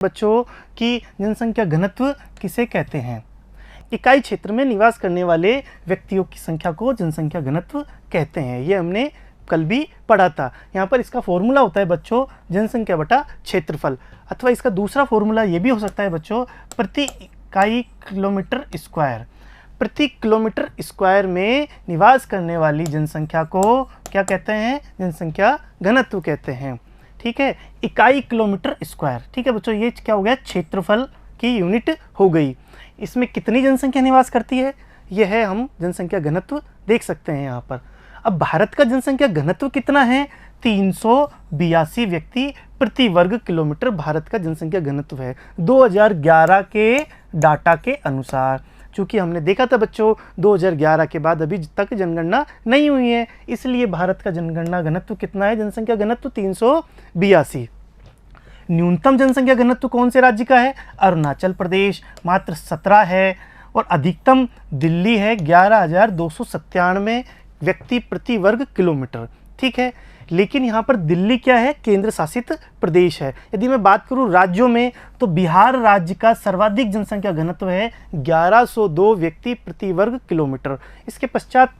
बच्चों की जनसंख्या घनत्व किसे कहते हैं? इकाई क्षेत्र में निवास करने वाले व्यक्तियों की संख्या को जनसंख्या घनत्व कहते हैं। ये हमने कल भी पढ़ा था। यहाँ पर इसका फॉर्मूला होता है बच्चों जनसंख्या बटा क्षेत्रफल, अथवा इसका दूसरा फॉर्मूला ये भी हो सकता है बच्चों प्रति इकाई किलोमीटर स्क्वायर। प्रति किलोमीटर स्क्वायर में निवास करने वाली जनसंख्या को क्या कहते हैं? जनसंख्या घनत्व कहते हैं। ठीक है, इकाई किलोमीटर स्क्वायर। ठीक है बच्चों, ये क्या हो गया? क्षेत्रफल की यूनिट हो गई। इसमें कितनी जनसंख्या निवास करती है, यह है हम जनसंख्या घनत्व देख सकते हैं यहाँ पर। अब भारत का जनसंख्या घनत्व कितना है? 382 व्यक्ति प्रति वर्ग किलोमीटर भारत का जनसंख्या घनत्व है 2011 के डाटा के अनुसार। चूँकि हमने देखा था बच्चों 2011 के बाद अभी तक जनगणना नहीं हुई है, इसलिए भारत का जनगणना घनत्व कितना है? जनसंख्या घनत्व 382। न्यूनतम जनसंख्या घनत्व कौन से राज्य का है? अरुणाचल प्रदेश, मात्र 17 है। और अधिकतम दिल्ली है 11,297 व्यक्ति प्रति वर्ग किलोमीटर। ठीक है, लेकिन यहाँ पर दिल्ली क्या है? केंद्र शासित प्रदेश है। यदि मैं बात करूँ राज्यों में, तो बिहार राज्य का सर्वाधिक जनसंख्या घनत्व है 1102 व्यक्ति प्रति वर्ग किलोमीटर। इसके पश्चात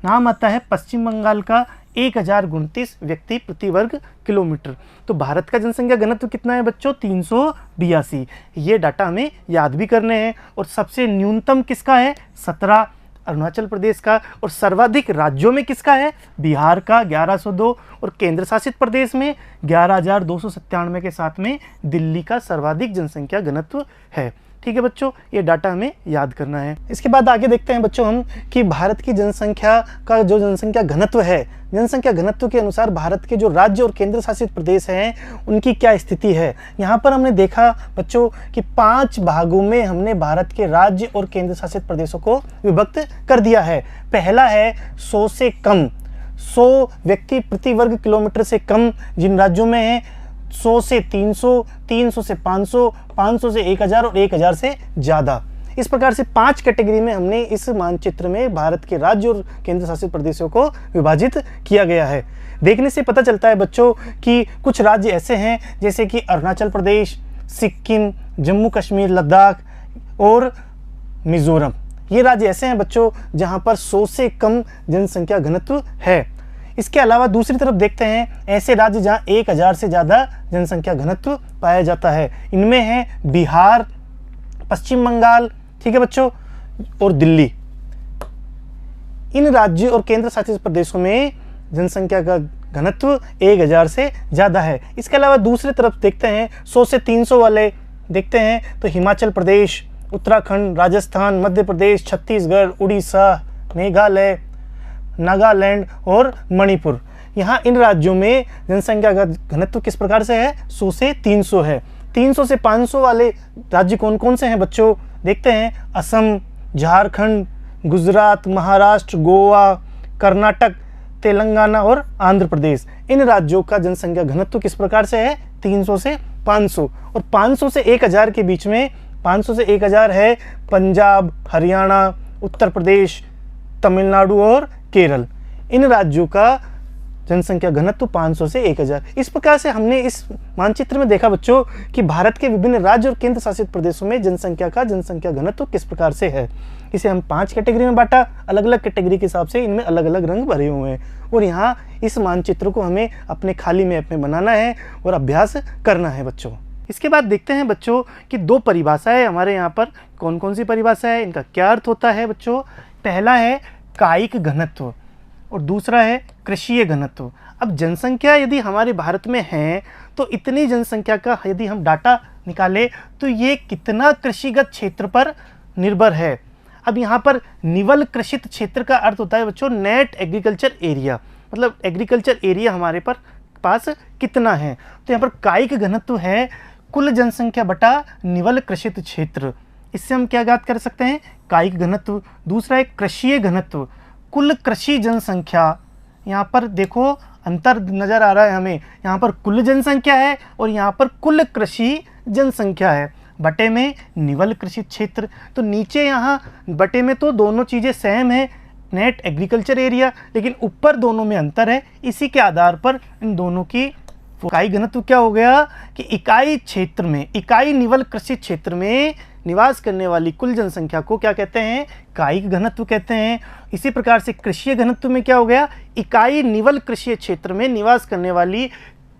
नाम आता है पश्चिम बंगाल का 1029 व्यक्ति प्रति वर्ग किलोमीटर। तो भारत का जनसंख्या घनत्व कितना है बच्चों? 382। ये डाटा हमें याद भी करने हैं। और सबसे न्यूनतम किसका है? 17 अरुणाचल प्रदेश का। और सर्वाधिक राज्यों में किसका है? बिहार का 1102। और केंद्र शासित प्रदेश में 11,297 के साथ में दिल्ली का सर्वाधिक जनसंख्या घनत्व है। ठीक है बच्चों, ये डाटा हमें याद करना है। इसके बाद आगे देखते हैं बच्चों हम कि भारत की जनसंख्या का जो जनसंख्या घनत्व है, जनसंख्या घनत्व के अनुसार भारत के जो राज्य और केंद्र शासित प्रदेश हैं उनकी क्या स्थिति है। यहाँ पर हमने देखा बच्चों कि 5 भागों में हमने भारत के राज्य और केंद्र शासित प्रदेशों को विभक्त कर दिया है। पहला है 100 से कम, 100 व्यक्ति प्रति वर्ग किलोमीटर से कम जिन राज्यों में है, 100 से 300, 300 से 500, 500 से 1000 और 1000 से ज़्यादा। इस प्रकार से 5 कैटेगरी में हमने इस मानचित्र में भारत के राज्य और केंद्र शासित प्रदेशों को विभाजित किया गया है। देखने से पता चलता है बच्चों कि कुछ राज्य ऐसे हैं जैसे कि अरुणाचल प्रदेश, सिक्किम, जम्मू कश्मीर, लद्दाख और मिजोरम। ये राज्य ऐसे हैं बच्चों जहाँ पर 100 से कम जनसंख्या घनत्व है। इसके अलावा दूसरी तरफ देखते हैं ऐसे राज्य जहाँ 1000 से ज़्यादा जनसंख्या घनत्व पाया जाता है। इनमें है बिहार, पश्चिम बंगाल, ठीक है बच्चों, और दिल्ली। इन राज्यों और केंद्र शासित प्रदेशों में जनसंख्या का घनत्व 1000 से ज़्यादा है। इसके अलावा दूसरी तरफ देखते हैं 100 से 300 वाले देखते हैं तो हिमाचल प्रदेश, उत्तराखंड, राजस्थान, मध्य प्रदेश, छत्तीसगढ़, उड़ीसा, मेघालय, नागालैंड और मणिपुर। यहाँ इन राज्यों में जनसंख्या का घनत्व किस प्रकार से है? 100 से 300 है। 300 से 500 वाले राज्य कौन कौन से हैं बच्चों? देखते हैं असम, झारखंड, गुजरात, महाराष्ट्र, गोवा, कर्नाटक, तेलंगाना और आंध्र प्रदेश। इन राज्यों का जनसंख्या घनत्व किस प्रकार से है? 300 से 500। और 500 से 1000 के बीच में, 500 से 1000 है पंजाब, हरियाणा, उत्तर प्रदेश, तमिलनाडु और केरल। इन राज्यों का जनसंख्या घनत्व 500 से 1000। इस प्रकार से हमने इस मानचित्र में देखा बच्चों कि भारत के विभिन्न राज्य और केंद्र शासित प्रदेशों में जनसंख्या घनत्व किस प्रकार से है। इसे हम 5 कैटेगरी में बांटा, अलग अलग कैटेगरी के हिसाब से इनमें अलग अलग रंग भरे हुए हैं। और यहाँ इस मानचित्र को हमें अपने खाली मैप में बनाना है और अभ्यास करना है बच्चों। इसके बाद देखते हैं बच्चों कि 2 परिभाषाएं हमारे यहाँ पर कौन कौन सी परिभाषा है, इनका क्या अर्थ होता है बच्चों। पहला है कायिक घनत्व और दूसरा है कृषीय घनत्व। अब जनसंख्या यदि हमारे भारत में है तो इतनी जनसंख्या का यदि हम डाटा निकालें तो ये कितना कृषिगत क्षेत्र पर निर्भर है। अब यहाँ पर निवल कृषित क्षेत्र का अर्थ होता है बच्चों नेट एग्रीकल्चर एरिया, मतलब एग्रीकल्चर एरिया हमारे पास कितना है। तो यहाँ पर कायिक घनत्व है कुल जनसंख्या बटा निवल कृषित क्षेत्र। इससे हम क्या ज्ञात कर सकते हैं? कायिक घनत्व। दूसरा है कृषीय घनत्व, कुल कृषि जनसंख्या। यहाँ पर देखो अंतर नज़र आ रहा है हमें, यहाँ पर कुल जनसंख्या है और यहाँ पर कुल कृषि जनसंख्या है, बटे में निवल कृषि क्षेत्र। तो नीचे यहाँ बटे में तो दोनों चीज़ें सेम है, नेट एग्रीकल्चर एरिया, लेकिन ऊपर दोनों में अंतर है। इसी के आधार पर इन दोनों की वो इकाई घनत्व क्या हो गया कि इकाई क्षेत्र में, इकाई निवल कृषि क्षेत्र में निवास करने वाली कुल जनसंख्या को क्या कहते हैं, कायिक घनत्व कहते हैं। इसी प्रकार से कृषि घनत्व में क्या हो गया, इकाई निवल कृषि क्षेत्र में निवास करने वाली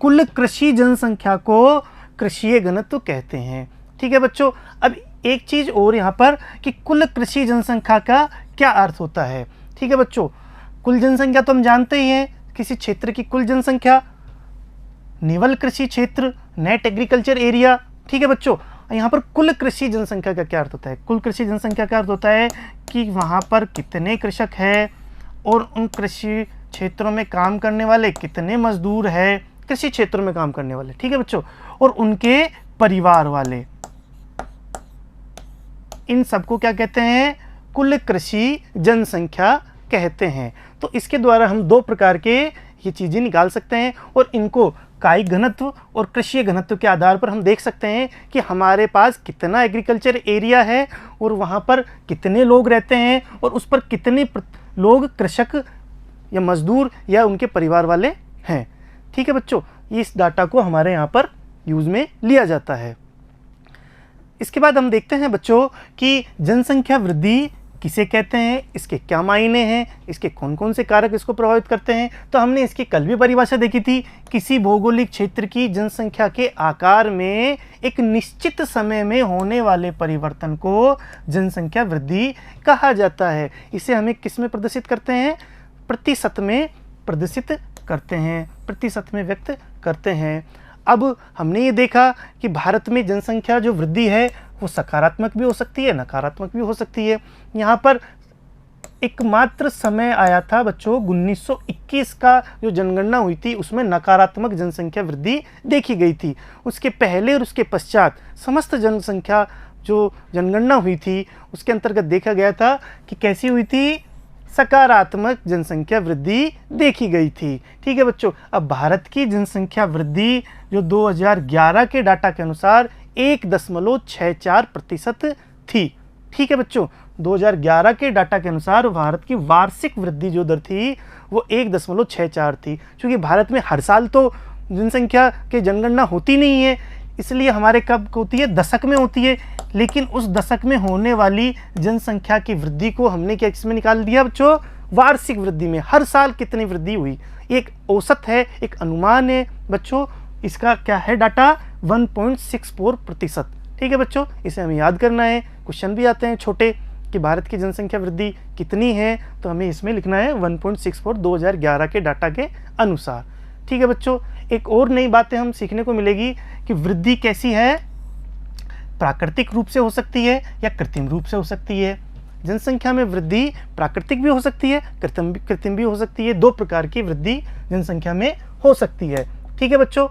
कुल कृषि जनसंख्या को कृषि घनत्व कहते हैं। ठीक है बच्चों, अब एक चीज और यहाँ पर कि कुल कृषि जनसंख्या का क्या अर्थ होता है। ठीक है बच्चों, कुल जनसंख्या तो हम जानते ही हैं, किसी क्षेत्र की कुल जनसंख्या, निवल कृषि क्षेत्र, नेट एग्रीकल्चर एरिया। ठीक है बच्चों, यहाँ पर कुल कृषि जनसंख्या का क्या अर्थ होता है, कुल कृषि जनसंख्या का अर्थ होता है कि वहाँ पर कितने कृषक हैं और उन कृषि क्षेत्रों में काम करने वाले कितने मजदूर हैं, कृषि क्षेत्रों में काम करने वाले। ठीक है बच्चों, और उनके परिवार वाले, इन सबको क्या कहते हैं, कुल कृषि जनसंख्या कहते हैं। तो इसके द्वारा हम दो प्रकार के ये चीज़ें निकाल सकते हैं और इनको कायिक घनत्व और कृषि घनत्व के आधार पर हम देख सकते हैं कि हमारे पास कितना एग्रीकल्चर एरिया है और वहाँ पर कितने लोग रहते हैं और उस पर कितने लोग कृषक या मजदूर या उनके परिवार वाले हैं। ठीक है बच्चों, इस डाटा को हमारे यहाँ पर यूज़ में लिया जाता है। इसके बाद हम देखते हैं बच्चों कि जनसंख्या वृद्धि किसे कहते हैं, इसके क्या मायने हैं, इसके कौन कौन से कारक इसको प्रभावित करते हैं। तो हमने इसकी कल भी परिभाषा देखी थी, किसी भौगोलिक क्षेत्र की जनसंख्या के आकार में एक निश्चित समय में होने वाले परिवर्तन को जनसंख्या वृद्धि कहा जाता है। इसे हमें किस में प्रदर्शित करते हैं, प्रतिशत में प्रदर्शित करते हैं, प्रतिशत में व्यक्त करते हैं। अब हमने ये देखा कि भारत में जनसंख्या जो वृद्धि है वो सकारात्मक भी हो सकती है, नकारात्मक भी हो सकती है। यहाँ पर एकमात्र समय आया था बच्चों 1921 का जो जनगणना हुई थी, उसमें नकारात्मक जनसंख्या वृद्धि देखी गई थी। उसके पहले और उसके पश्चात समस्त जनसंख्या जो जनगणना हुई थी उसके अंतर्गत देखा गया था कि कैसी हुई थी, सकारात्मक जनसंख्या वृद्धि देखी गई थी। ठीक है बच्चों, अब भारत की जनसंख्या वृद्धि जो 2011 के डाटा के अनुसार 1.64% थी। ठीक है बच्चों, 2011 के डाटा के अनुसार भारत की वार्षिक वृद्धि जो दर थी वो 1.64 थी। क्योंकि भारत में हर साल तो जनसंख्या के जनगणना होती नहीं है, इसलिए हमारे कब होती है, दशक में होती है। लेकिन उस दशक में होने वाली जनसंख्या की वृद्धि को हमने क्या इसमें निकाल दिया बच्चों, वार्षिक वृद्धि में हर साल कितनी वृद्धि हुई, एक औसत है, एक अनुमान है बच्चों। इसका क्या है डाटा, 1.64%। ठीक है बच्चों, इसे हमें याद करना है। क्वेश्चन भी आते हैं छोटे कि भारत की जनसंख्या वृद्धि कितनी है, तो हमें इसमें लिखना है 1.64 2011 के डाटा के अनुसार। ठीक है बच्चों, एक और नई बातें हम सीखने को मिलेगी कि वृद्धि कैसी है, प्राकृतिक रूप से हो सकती है या कृत्रिम रूप से हो सकती है। जनसंख्या में वृद्धि प्राकृतिक भी हो सकती है, कृत्रिम भी हो सकती है। दो प्रकार की वृद्धि जनसंख्या में हो सकती है। ठीक है बच्चों,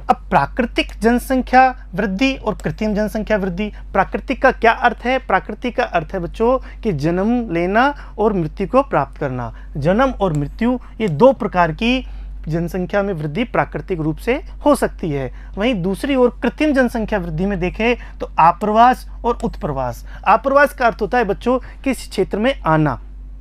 अब प्राकृतिक जनसंख्या वृद्धि और कृत्रिम जनसंख्या वृद्धि, प्राकृतिक का क्या अर्थ है, प्राकृतिक का अर्थ है बच्चों कि जन्म लेना और मृत्यु को प्राप्त करना। जन्म और मृत्यु ये दो प्रकार की जनसंख्या में वृद्धि प्राकृतिक रूप से हो सकती है। वहीं दूसरी ओर कृत्रिम जनसंख्या वृद्धि में देखें तो आप्रवास और उत्प्रवास। आप्रवास का अर्थ होता है बच्चों किसी क्षेत्र में आना,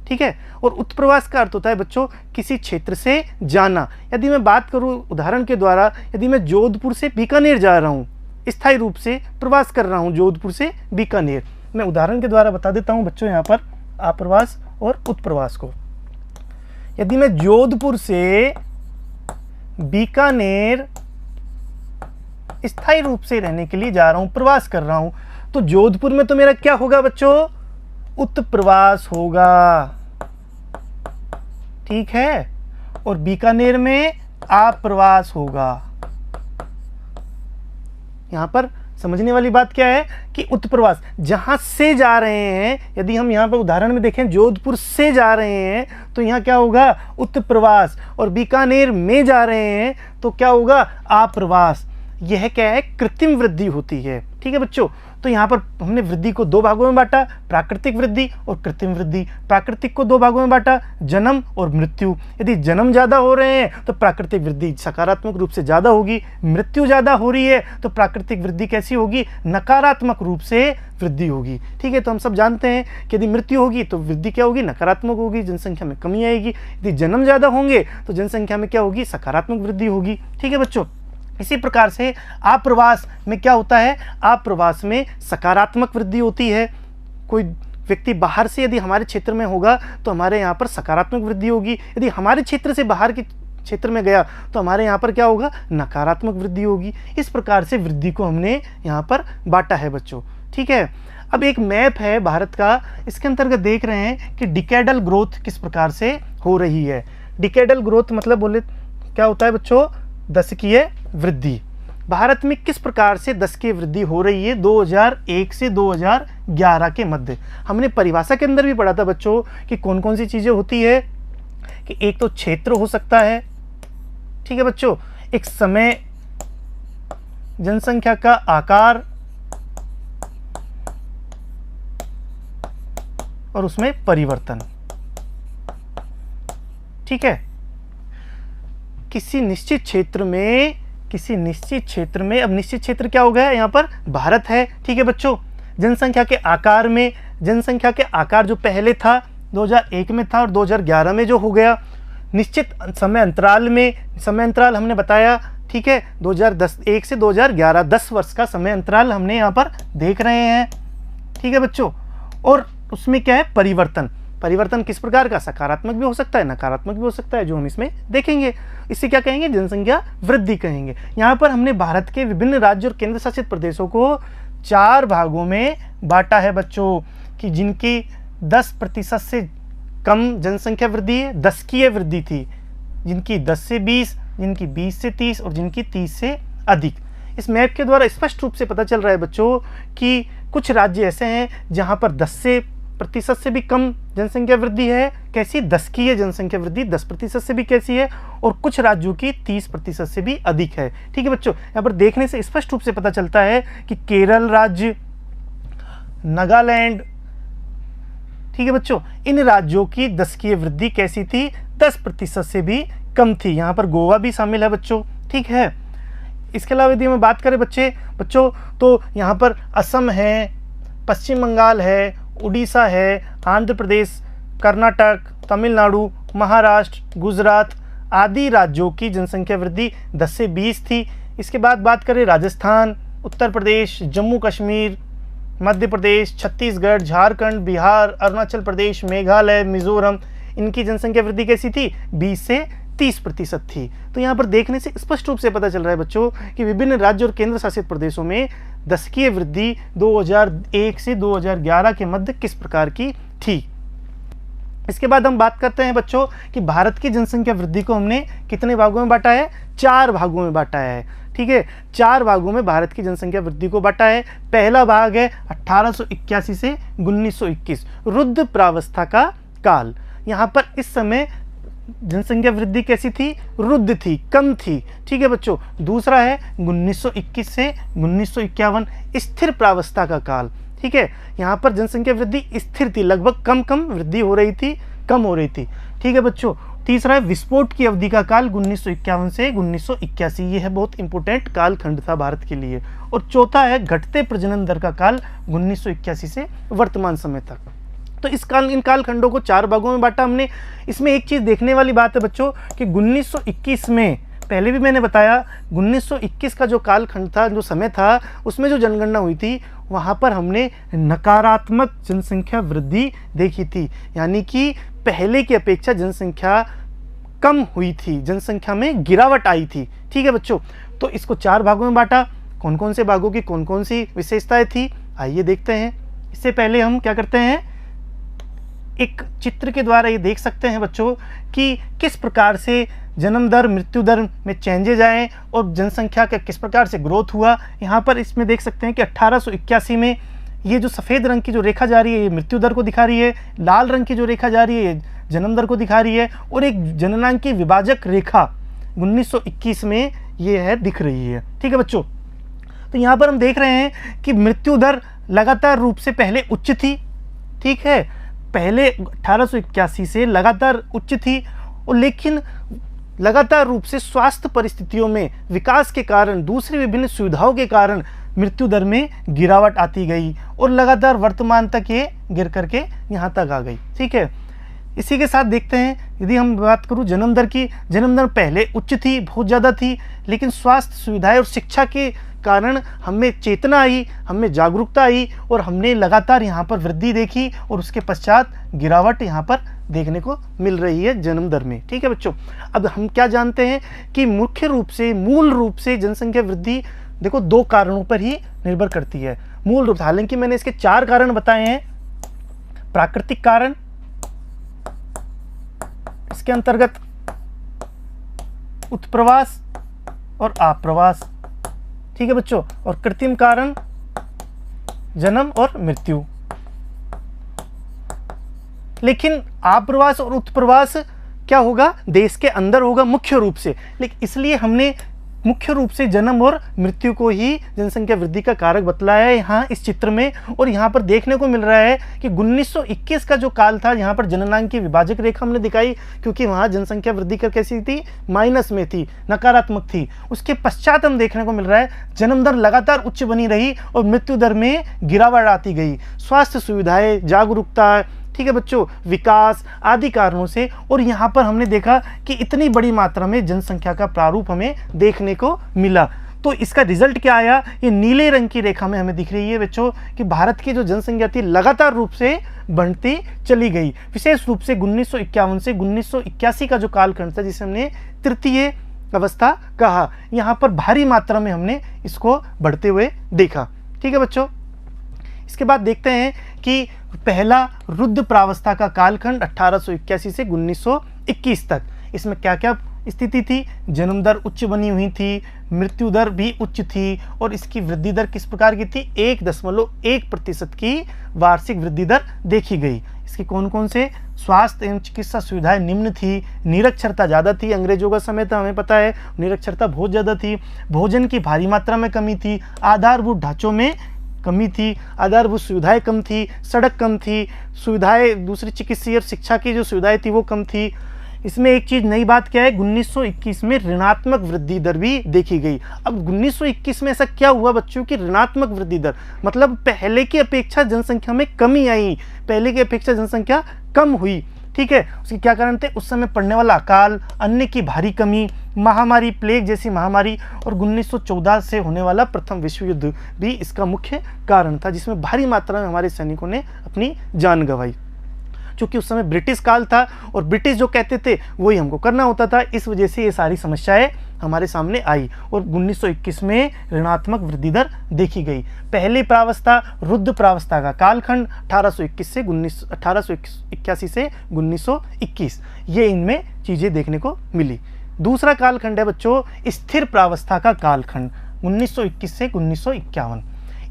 ठीक है, और उत्प्रवास का अर्थ होता है बच्चों किसी क्षेत्र से जाना। यदि मैं बात करूं उदाहरण के द्वारा, यदि मैं जोधपुर से बीकानेर जा रहा हूं, स्थायी रूप से प्रवास कर रहा हूं जोधपुर से बीकानेर, मैं उदाहरण के द्वारा बता देता हूं बच्चों यहाँ पर आप्रवास और उत्प्रवास को। यदि मैं जोधपुर से बीकानेर स्थायी रूप से रहने के लिए जा रहा हूं, प्रवास कर रहा हूं, तो जोधपुर में तो मेरा क्या होगा बच्चों, उत्प्रवास होगा, ठीक है, और बीकानेर में आप्रवास होगा। यहां पर समझने वाली बात क्या है कि उत्प्रवास जहां से जा रहे हैं, यदि हम यहां पर उदाहरण में देखें जोधपुर से जा रहे हैं तो यहां क्या होगा, उत्प्रवास, और बीकानेर में जा रहे हैं तो क्या होगा, आप्रवास। यह क्या है, कृत्रिम वृद्धि होती है। ठीक है बच्चों, तो यहाँ पर हमने वृद्धि को दो भागों में बांटा, प्राकृतिक वृद्धि और कृत्रिम वृद्धि। प्राकृतिक को दो भागों में बांटा, जन्म और मृत्यु। यदि जन्म ज़्यादा हो रहे हैं तो प्राकृतिक वृद्धि सकारात्मक रूप से ज़्यादा होगी, मृत्यु ज़्यादा हो रही है तो प्राकृतिक वृद्धि कैसी होगी, नकारात्मक रूप से वृद्धि होगी। ठीक है, तो हम सब जानते हैं कि यदि मृत्यु होगी तो वृद्धि क्या होगी, नकारात्मक होगी, जनसंख्या में कमी आएगी। यदि जन्म ज़्यादा होंगे तो जनसंख्या में क्या होगी, सकारात्मक वृद्धि होगी। ठीक है बच्चों, इसी प्रकार से आप्रवास में क्या होता है, आप्रवास में सकारात्मक वृद्धि होती है। कोई व्यक्ति बाहर से यदि हमारे क्षेत्र में होगा तो हमारे यहाँ पर सकारात्मक वृद्धि होगी, यदि हमारे क्षेत्र से बाहर के क्षेत्र में गया तो हमारे यहाँ पर क्या होगा, नकारात्मक वृद्धि होगी। इस प्रकार से वृद्धि को हमने यहाँ पर बांटा है बच्चों। ठीक है, अब एक मैप है भारत का, इसके अंतर्गत देख रहे हैं कि डिकेडल ग्रोथ किस प्रकार से हो रही है। डिकेडल ग्रोथ मतलब बोले क्या होता है बच्चों, दशकीय वृद्धि। भारत में किस प्रकार से दशकीय वृद्धि हो रही है 2001 से 2011 के मध्य। हमने परिभाषा के अंदर भी पढ़ा था बच्चों कि कौन कौन सी चीज़ें होती है, कि एक तो क्षेत्र हो सकता है, ठीक है बच्चों, एक समय, जनसंख्या का आकार और उसमें परिवर्तन। ठीक है, किसी निश्चित क्षेत्र में अब निश्चित क्षेत्र क्या हो गया, यहाँ पर भारत है। ठीक है बच्चों, जनसंख्या के आकार में, जनसंख्या के आकार जो पहले था 2001 में था और 2011 में जो हो गया, निश्चित समय अंतराल में, समय अंतराल हमने बताया। ठीक है, 2001 से 2011 10 वर्ष का समय अंतराल हमने यहाँ पर देख रहे हैं। ठीक है बच्चों, और उसमें क्या है, परिवर्तन। परिवर्तन किस प्रकार का, सकारात्मक भी हो सकता है, नकारात्मक भी हो सकता है, जो हम इसमें देखेंगे। इसे क्या कहेंगे, जनसंख्या वृद्धि कहेंगे। यहाँ पर हमने भारत के विभिन्न राज्य और केंद्र शासित प्रदेशों को 4 भागों में बांटा है बच्चों, कि जिनकी 10% से कम जनसंख्या वृद्धि है, दशकीय वृद्धि थी, जिनकी 10 से 20, जिनकी 20 से 30 और जिनकी 30 से अधिक। इस मैप के द्वारा स्पष्ट रूप से पता चल रहा है बच्चों कि कुछ राज्य ऐसे हैं जहाँ पर 10% से भी कम जनसंख्या वृद्धि है, कैसी, दशकीय जनसंख्या वृद्धि 10% से भी कैसी है, और कुछ राज्यों की 30% से भी अधिक है। ठीक है बच्चों, यहाँ पर देखने से स्पष्ट रूप से पता चलता है कि केरल राज्य, नागालैंड, ठीक है बच्चों, इन राज्यों की दशकीय वृद्धि कैसी थी, 10% से भी कम थी। यहाँ पर गोवा भी शामिल है बच्चों। ठीक है, इसके अलावा यदि हम बात करें बच्चों तो यहाँ पर असम है, पश्चिम बंगाल है, उड़ीसा है, आंध्र प्रदेश, कर्नाटक, तमिलनाडु, महाराष्ट्र, गुजरात आदि राज्यों की जनसंख्या वृद्धि 10 से 20 थी। इसके बाद बात करें राजस्थान, उत्तर प्रदेश, जम्मू कश्मीर, मध्य प्रदेश, छत्तीसगढ़, झारखंड, बिहार, अरुणाचल प्रदेश, मेघालय, मिजोरम, इनकी जनसंख्या वृद्धि कैसी थी, 20 से 30% थी। तो यहाँ पर देखने से स्पष्ट रूप से पता चल रहा है बच्चों कि विभिन्न राज्य और केंद्र शासित प्रदेशों में दशकीय वृद्धि 2001 से 2011 के मध्य किस प्रकार की थी। इसके बाद हम बात करते हैं बच्चों कि भारत की जनसंख्या वृद्धि को हमने कितने भागों में बांटा है, 4 भागों में बांटा है। ठीक है, 4 भागों में भारत की जनसंख्या वृद्धि को बांटा है। पहला भाग है 1881 से 1921, रुद्र प्रावस्था का काल। यहाँ पर इस समय जनसंख्या वृद्धि कैसी थी, रुद्ध थी, कम थी। ठीक है बच्चों, दूसरा है 1921 से 1951, स्थिर प्रावस्था का काल। ठीक है, यहाँ पर जनसंख्या वृद्धि स्थिर थी, लगभग कम वृद्धि हो रही थी, कम हो रही थी। ठीक है बच्चों, तीसरा है विस्फोट की अवधि का काल 1951 से 1981, ये है बहुत इंपॉर्टेंट कालखंड था भारत के लिए। और चौथा है घटते प्रजनन दर का काल 1981 से वर्तमान समय तक। तो इन कालखंडों को 4 भागों में बांटा हमने। इसमें एक चीज़ देखने वाली बात है बच्चों कि 1921 में, पहले भी मैंने बताया, 1921 का जो कालखंड था, जो समय था, उसमें जो जनगणना हुई थी वहाँ पर हमने नकारात्मक जनसंख्या वृद्धि देखी थी, यानी कि पहले की अपेक्षा जनसंख्या कम हुई थी, जनसंख्या में गिरावट आई थी। ठीक है बच्चों, तो इसको 4 भागों में बांटा। कौन कौन से भागों की कौन कौन सी विशेषताएं थी, आइए देखते हैं। इससे पहले हम क्या करते हैं, एक चित्र के द्वारा ये देख सकते हैं बच्चों कि किस प्रकार से जन्म दर, मृत्यु दर में चेंजेज आए और जनसंख्या का किस प्रकार से ग्रोथ हुआ। यहाँ पर इसमें देख सकते हैं कि 1881 में ये जो सफ़ेद रंग की जो रेखा जा रही है ये मृत्यु दर को दिखा रही है, लाल रंग की जो रेखा जा रही है ये जन्म दर को दिखा रही है, और एक जननांक की विभाजक रेखा 1921 में ये है, दिख रही है। ठीक है बच्चों, तो यहाँ पर हम देख रहे हैं कि मृत्यु दर लगातार रूप से पहले उच्च थी, ठीक है, पहले 1881 से लगातार उच्च थी, और लेकिन लगातार रूप से स्वास्थ्य परिस्थितियों में विकास के कारण, दूसरी विभिन्न सुविधाओं के कारण मृत्यु दर में गिरावट आती गई और लगातार वर्तमान तक ये गिर करके यहाँ तक आ गई, ठीक है। इसी के साथ देखते हैं, यदि हम बात करूँ जन्म दर की, जन्म दर पहले उच्च थी, बहुत ज़्यादा थी, लेकिन स्वास्थ्य सुविधाएं और शिक्षा के कारण हमें चेतना आई, हमें जागरूकता आई और हमने लगातार यहाँ पर वृद्धि देखी और उसके पश्चात गिरावट यहाँ पर देखने को मिल रही है जन्म दर में, ठीक है बच्चों। अब हम क्या जानते हैं कि मुख्य रूप से, मूल रूप से जनसंख्या वृद्धि देखो 2 कारणों पर ही निर्भर करती है, मूल रूप से। हालांकि मैंने इसके 4 कारण बताए हैं, प्राकृतिक कारण, इसके अंतर्गत उत्प्रवास और आप्रवास, ठीक है बच्चों, और कृत्रिम कारण जन्म और मृत्यु। लेकिन आप्रवास और उत्प्रवास क्या होगा, देश के अंदर होगा मुख्य रूप से, लेकिन इसलिए हमने मुख्य रूप से जन्म और मृत्यु को ही जनसंख्या वृद्धि का कारक बतलाया है यहाँ इस चित्र में। और यहाँ पर देखने को मिल रहा है कि 1921 का जो काल था, यहाँ पर जननांक की विभाजक रेखा हमने दिखाई, क्योंकि वहाँ जनसंख्या वृद्धि कर कैसी थी, माइनस में थी, नकारात्मक थी। उसके पश्चात हम देखने को मिल रहा है जन्म दर लगातार उच्च बनी रही और मृत्यु दर में गिरावट आती गई, स्वास्थ्य सुविधाएं, जागरूकता, ठीक है बच्चों, विकास आदि कारणों से। और यहाँ पर हमने देखा कि इतनी बड़ी मात्रा में जनसंख्या का प्रारूप हमें देखने को मिला। तो इसका रिजल्ट क्या आया, ये नीले रंग की रेखा में हमें दिख रही है बच्चों कि भारत की जो जनसंख्या थी लगातार रूप से बढ़ती चली गई। विशेष रूप से 1951 से 1981 का जो कालखंड था, जिसे हमने तृतीय अवस्था कहा, यहाँ पर भारी मात्रा में हमने इसको बढ़ते हुए देखा, ठीक है बच्चों। इसके बाद देखते हैं कि पहला रुद्र प्रावस्था का कालखंड 1881 से 1921 तक, इसमें क्या क्या स्थिति थी, जन्म दर उच्च बनी हुई थी, मृत्यु दर भी उच्च थी और इसकी वृद्धि दर किस प्रकार की थी, 1.1% की वार्षिक वृद्धि दर देखी गई। इसके कौन कौन से, स्वास्थ्य एवं चिकित्सा सुविधाएं निम्न थी, निरक्षरता ज़्यादा थी, अंग्रेजों का समय था, हमें पता है निरक्षरता बहुत ज़्यादा थी, भोजन की भारी मात्रा में कमी थी, आधारभूत ढांचों में कमी थी, आधारभूत सुविधाएं कम थी, सड़क कम थी, सुविधाएं दूसरी चिकित्सीय और शिक्षा की जो सुविधाएं थी वो कम थी। इसमें एक चीज़ नई बात क्या है, 1921 में ऋणात्मक वृद्धि दर भी देखी गई। अब 1921 में ऐसा क्या हुआ बच्चों की ऋणात्मक वृद्धि दर, मतलब पहले की अपेक्षा जनसंख्या में कमी आई, पहले की अपेक्षा जनसंख्या कम हुई, ठीक है। उसके क्या कारण थे, उस समय पड़ने वाला अकाल, अन्न की भारी कमी, महामारी, प्लेग जैसी महामारी और 1914 से होने वाला प्रथम विश्व युद्ध भी इसका मुख्य कारण था, जिसमें भारी मात्रा में हमारे सैनिकों ने अपनी जान गंवाई। क्योंकि उस समय ब्रिटिश काल था और ब्रिटिश जो कहते थे वही हमको करना होता था, इस वजह से ये सारी समस्याएं हमारे सामने आई और 1921 में ऋणात्मक वृद्धि दर देखी गई। पहली प्रावस्था रुद्र प्रावस्था का कालखंड 1881 से 1921, ये इनमें चीज़ें देखने को मिली। दूसरा कालखंड है बच्चों स्थिर प्रावस्था का कालखंड 1921 से 1951।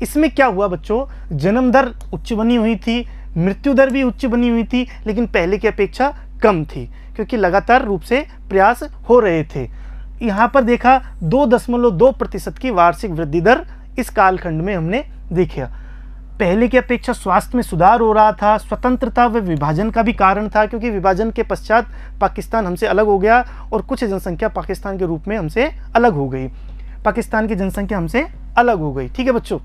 इसमें क्या हुआ बच्चों, जन्म दर उच्च बनी हुई थी, मृत्यु दर भी उच्च बनी हुई थी, लेकिन पहले की अपेक्षा कम थी क्योंकि लगातार रूप से प्रयास हो रहे थे। यहाँ पर देखा 2.2% की वार्षिक वृद्धि दर इस कालखंड में हमने देखा। पहले की अपेक्षा स्वास्थ्य में सुधार हो रहा था, स्वतंत्रता व विभाजन का भी कारण था क्योंकि विभाजन के पश्चात पाकिस्तान हमसे अलग हो गया और कुछ जनसंख्या पाकिस्तान के रूप में हमसे अलग हो गई, पाकिस्तान की जनसंख्या हमसे अलग हो गई, ठीक है बच्चों।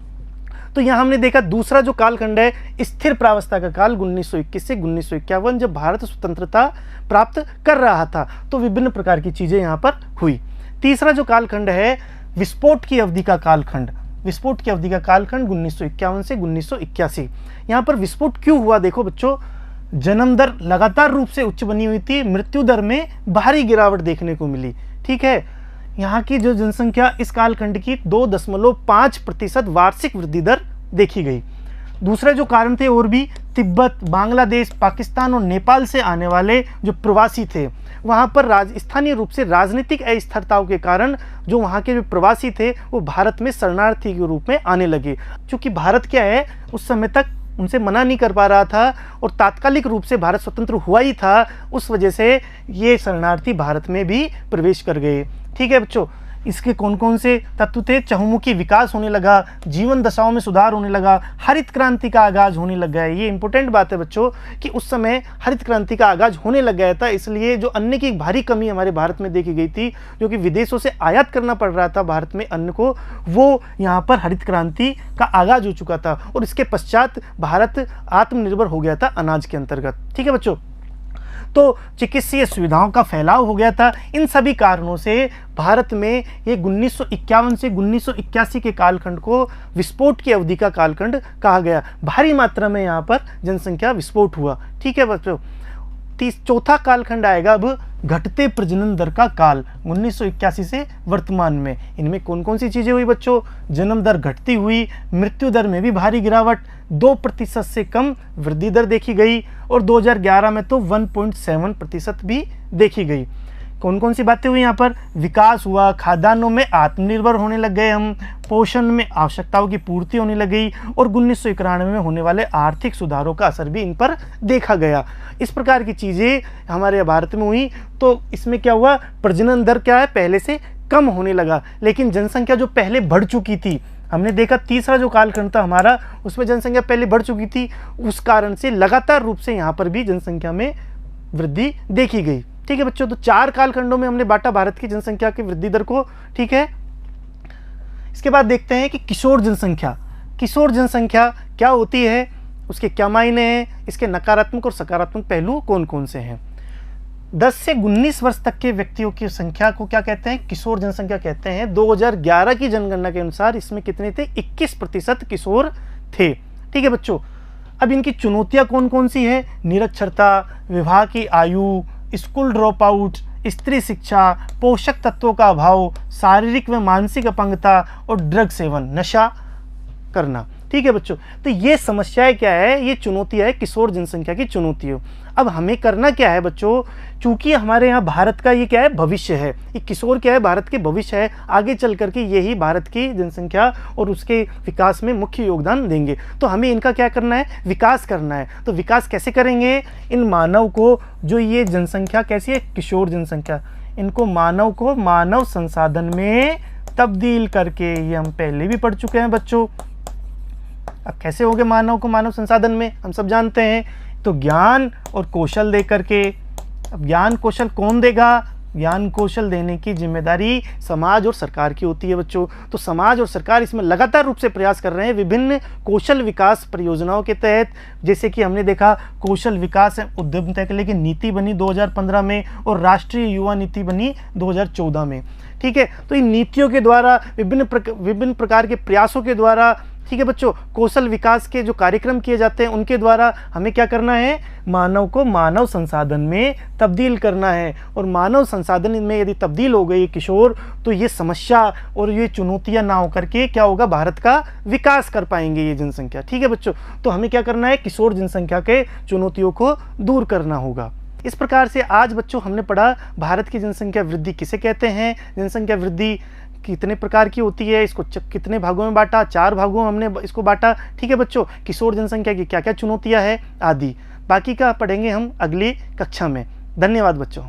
तो यहाँ हमने देखा दूसरा जो कालखंड है स्थिर प्रावस्था का काल 1921 से 1951, जब भारत स्वतंत्रता प्राप्त कर रहा था तो विभिन्न प्रकार की चीज़ें यहाँ पर हुई। तीसरा जो कालखंड है विस्फोट की अवधि का कालखंड, विस्फोट की अवधि का कालखंड 1951 से 1981। यहाँ पर विस्फोट क्यों हुआ, देखो बच्चों, जन्म दर लगातार रूप से उच्च बनी हुई थी, मृत्यु दर में भारी गिरावट देखने को मिली, ठीक है। यहाँ की जो जनसंख्या इस कालखंड की 2.5% वार्षिक वृद्धि दर देखी गई। दूसरे जो कारण थे और भी, तिब्बत, बांग्लादेश, पाकिस्तान और नेपाल से आने वाले जो प्रवासी थे, वहाँ पर स्थानीय रूप से राजनीतिक अस्थिरताओं के कारण जो वहाँ के जो प्रवासी थे वो भारत में शरणार्थी के रूप में आने लगे। क्योंकि भारत क्या है उस समय तक उनसे मना नहीं कर पा रहा था और तात्कालिक रूप से भारत स्वतंत्र हुआ ही था, उस वजह से ये शरणार्थी भारत में भी प्रवेश कर गए, ठीक है बच्चों। इसके कौन कौन से तत्व थे? चहुमुखी विकास होने लगा, जीवन दशाओं में सुधार होने लगा, हरित क्रांति का आगाज होने लग गया है। ये इंपॉर्टेंट बात है बच्चों कि उस समय हरित क्रांति का आगाज होने लग गया था, इसलिए जो अन्न की भारी कमी हमारे भारत में देखी गई थी, जो कि विदेशों से आयात करना पड़ रहा था भारत में अन्न को, वो यहाँ पर हरित क्रांति का आगाज हो चुका था और इसके पश्चात भारत आत्मनिर्भर हो गया था अनाज के अंतर्गत। ठीक है बच्चों, तो चिकित्सीय सुविधाओं का फैलाव हो गया था। इन सभी कारणों से भारत में ये 1951 से 1981 के कालखंड को विस्फोट की अवधि का कालखंड कहा गया। भारी मात्रा में यहाँ पर जनसंख्या विस्फोट हुआ। ठीक है बच्चों, चौथा कालखंड आएगा अब घटते प्रजनन दर का काल 1981 से वर्तमान में। इनमें कौन कौन सी चीज़ें हुई बच्चों? जन्म दर घटती हुई, मृत्यु दर में भी भारी गिरावट, 2% से कम वृद्धि दर देखी गई और 2011 में तो 1.7% भी देखी गई। कौन कौन सी बातें हुई यहाँ पर? विकास हुआ, खाद्यान्नों में आत्मनिर्भर होने लग गए हम, पोषण में आवश्यकताओं की पूर्ति होने लग गई और 1991 में होने वाले आर्थिक सुधारों का असर भी इन पर देखा गया। इस प्रकार की चीज़ें हमारे भारत में हुई। तो इसमें क्या हुआ? प्रजनन दर क्या है? पहले से कम होने लगा, लेकिन जनसंख्या जो पहले बढ़ चुकी थी, हमने देखा तीसरा जो कालखंड था हमारा, उसमें जनसंख्या पहले बढ़ चुकी थी, उस कारण से लगातार रूप से यहाँ पर भी जनसंख्या में वृद्धि देखी गई। ठीक है बच्चों, तो 4 कालखंडों में हमने बांटा भारत की जनसंख्या की वृद्धि दर को। ठीक है, इसके बाद देखते हैं कि किशोर जनसंख्या। किशोर जनसंख्या क्या होती है, उसके क्या मायने हैं, इसके नकारात्मक और सकारात्मक पहलू कौन कौन से हैं? 10 से 19 वर्ष तक के व्यक्तियों की संख्या को क्या कहते हैं? किशोर जनसंख्या कहते हैं। 2011 की जनगणना के अनुसार इसमें कितने थे? 21% किशोर थे। ठीक है बच्चों, अब इनकी चुनौतियां कौन कौन सी है? निरक्षरता, विवाह की आयु, स्कूल ड्रॉप आउट, स्त्री शिक्षा, पोषक तत्वों का अभाव, शारीरिक व मानसिक अपंगता और ड्रग सेवन, नशा करना। ठीक है बच्चों, तो ये समस्याएं क्या है? ये चुनौतियां है किशोर जनसंख्या की चुनौतियों। अब हमें करना क्या है बच्चों? चूंकि हमारे यहाँ भारत का ये क्या है? भविष्य है। ये किशोर क्या है? भारत के भविष्य है। आगे चल करके यही भारत की जनसंख्या और उसके विकास में मुख्य योगदान देंगे। तो हमें इनका क्या करना है? विकास करना है। तो विकास कैसे करेंगे? इन मानव को, जो ये जनसंख्या कैसी है? किशोर जनसंख्या, इनको मानव को मानव संसाधन में तब्दील करके, ये हम पहले भी पढ़ चुके हैं बच्चों। अब कैसे होंगे मानव को मानव संसाधन में? हम सब जानते हैं, तो ज्ञान और कौशल दे करके। अब ज्ञान कौशल कौन देगा? ज्ञान कौशल देने की जिम्मेदारी समाज और सरकार की होती है बच्चों। तो समाज और सरकार इसमें लगातार रूप से प्रयास कर रहे हैं विभिन्न कौशल विकास परियोजनाओं के तहत। जैसे कि हमने देखा कौशल विकास उद्यमिता के लिए नीति बनी 2015 में और राष्ट्रीय युवा नीति बनी 2014 में। ठीक है, तो इन नीतियों के द्वारा विभिन्न प्रकार के प्रयासों के द्वारा, ठीक है बच्चों, कौशल विकास के जो कार्यक्रम किए जाते हैं उनके द्वारा हमें क्या करना है? मानव को मानव संसाधन में तब्दील करना है। और मानव संसाधन में यदि तब्दील हो गई किशोर, तो ये समस्या और ये चुनौतियां ना होकर के क्या होगा? भारत का विकास कर पाएंगे ये जनसंख्या। ठीक है बच्चों, तो हमें क्या करना है? किशोर जनसंख्या के चुनौतियों को दूर करना होगा। इस प्रकार से आज बच्चों हमने पढ़ा भारत की जनसंख्या वृद्धि किसे कहते हैं, जनसंख्या वृद्धि कितने प्रकार की होती है, इसको कितने भागों में बांटा, 4 भागों में हमने इसको बांटा। ठीक है बच्चों, किशोर जनसंख्या की क्या क्या चुनौतियां हैं आदि। बाकी का पढ़ेंगे हम अगली कक्षा में। धन्यवाद बच्चों।